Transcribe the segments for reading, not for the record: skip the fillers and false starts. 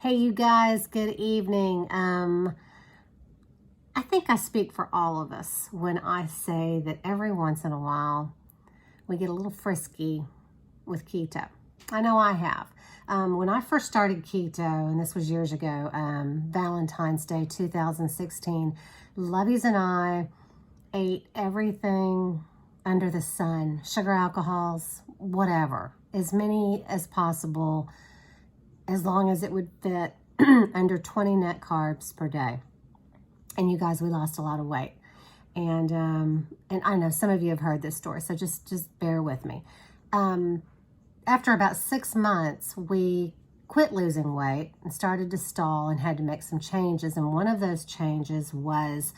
Hey, you guys, good evening. I think I speak for all of us when I say that every once in a while we get a little frisky with keto. I know I have. When I first started keto, and this was years ago, Valentine's Day 2016, Lovies and I ate everything under the sun, sugar, alcohols, whatever, as many as possible, as long as it would fit under 20 net carbs per day. And you guys, we lost a lot of weight. And I know some of you have heard this story, so just bear with me. After about 6 months, we quit losing weight and started to stall and had to make some changes. And one of those changes was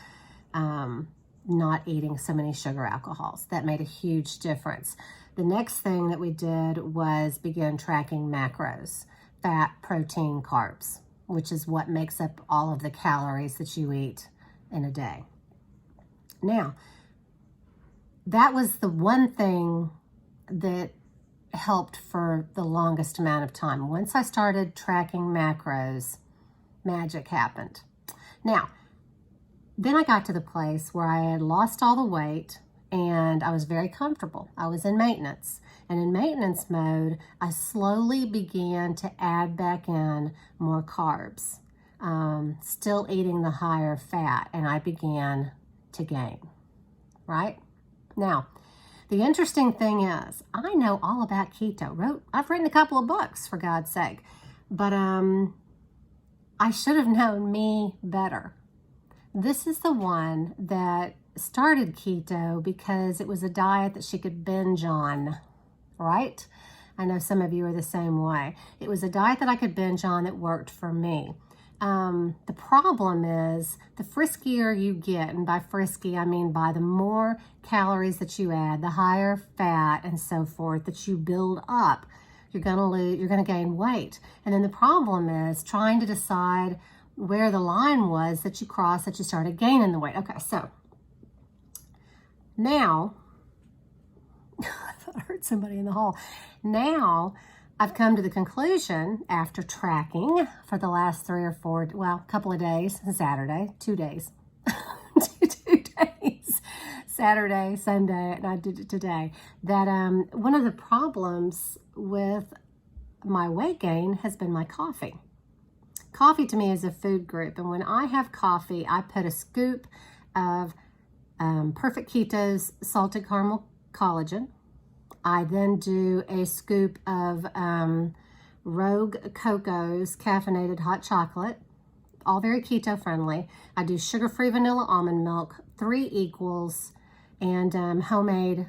not eating so many sugar alcohols. That made a huge difference. The next thing that we did was begin tracking macros, fat, protein, carbs, which is what makes up all of the calories that you eat in a day. Now, that was the one thing that helped for the longest amount of time. Once I started tracking macros, magic happened. Now, then I got to the place where I had lost all the weight and I was very comfortable. I was in maintenance. And in maintenance mode, I slowly began to add back in more carbs, still eating the higher fat, and I began to gain, right? Now, the interesting thing is, I know all about keto. I've written a couple of books, for God's sake, but I should have known me better. This is the one that started keto because it was a diet that she could binge on, right? I know some of you are the same way. It was a diet that I could binge on that worked for me. The problem is the friskier you get, and by frisky, I mean by the more calories that you add, the higher fat and so forth that you build up, you're gonna gain weight. And then the problem is trying to decide where the line was that you crossed, that you started gaining the weight. Okay, so now, I thought I heard somebody in the hall. Now, I've come to the conclusion after tracking for the last 3 or 4, well, a couple of days, Saturday, 2 days, 2 days, Saturday, Sunday, and I did it today, that one of the problems with my weight gain has been my coffee. Coffee to me is a food group, and when I have coffee, I put a scoop of Perfect Keto's salted caramel collagen. I then do a scoop of Rogue Coco's caffeinated hot chocolate, all very keto friendly. I do sugar-free vanilla almond milk, 3 equals, and homemade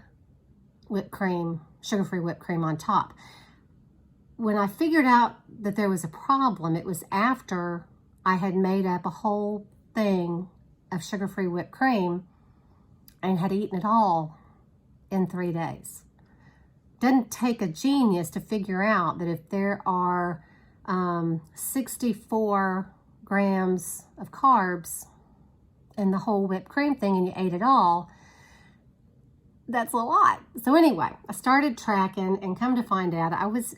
whipped cream, sugar-free whipped cream on top. When I figured out that there was a problem, it was after I had made up a whole thing of sugar-free whipped cream and had eaten it all in 3 days. Doesn't take a genius to figure out that if there are 64 grams of carbs in the whole whipped cream thing and you ate it all, that's a lot. So anyway, I started tracking, and come to find out, I was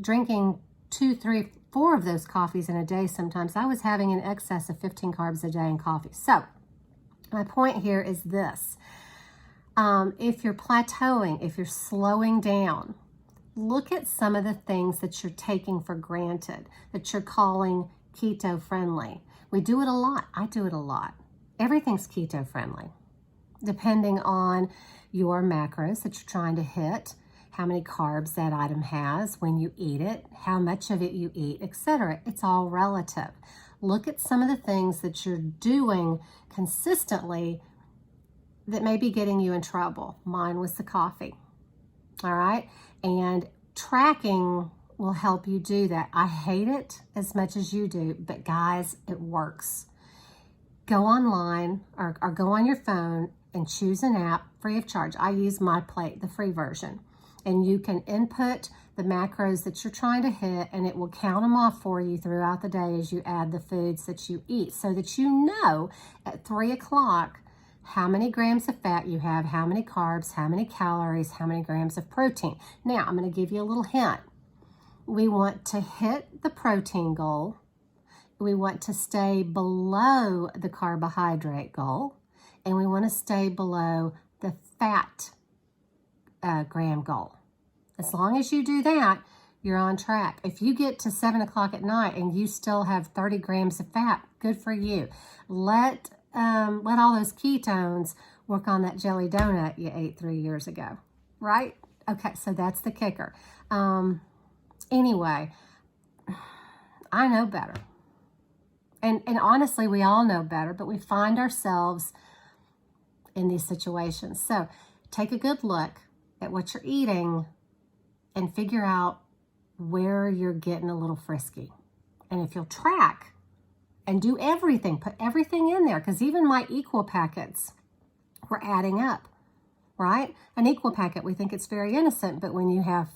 drinking 2, 3, 4 of those coffees in a day sometimes. I was having in excess of 15 carbs a day in coffee. So my point here is this. If you're plateauing, if you're slowing down, look at some of the things that you're taking for granted, that you're calling keto friendly. We do it a lot. I do it a lot. Everything's keto friendly, depending on your macros that you're trying to hit, how many carbs that item has when you eat it, how much of it you eat, etc. It's all relative. Look at some of the things that you're doing consistently that may be getting you in trouble. Mine was the coffee, all right? And tracking will help you do that. I hate it as much as you do, but guys, it works. Go online or go on your phone and choose an app free of charge. I use My Plate, the free version. And you can input the macros that you're trying to hit, and it will count them off for you throughout the day as you add the foods that you eat, so that you know at 3 o'clock how many grams of fat you have, how many carbs, how many calories, how many grams of protein. Now, I'm going to give you a little hint. We want to hit the protein goal We want to stay below the carbohydrate goal, and we want to stay below the fat gram goal. As long as you do that, you're on track. If you get to 7 o'clock at night and you still have 30 grams of fat, good for you. Let all those ketones work on that jelly donut you ate 3 years ago, right? Okay, so that's the kicker. Anyway, I know better. And honestly, we all know better, but we find ourselves in these situations. So take a good look at what you're eating and figure out where you're getting a little frisky. And if you'll track and do everything, put everything in there, because even my equal packets were adding up, right? An equal packet, we think it's very innocent, but when you have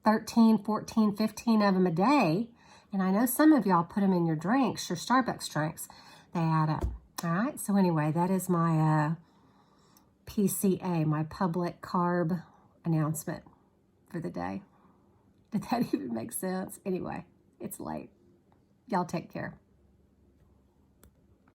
13, 14, 15 of them a day, and I know some of y'all put them in your drinks, your Starbucks drinks, they add up. All right, so anyway, that is my PCA, my public carb announcement for the day. Did that even make sense? Anyway, it's late. Y'all take care.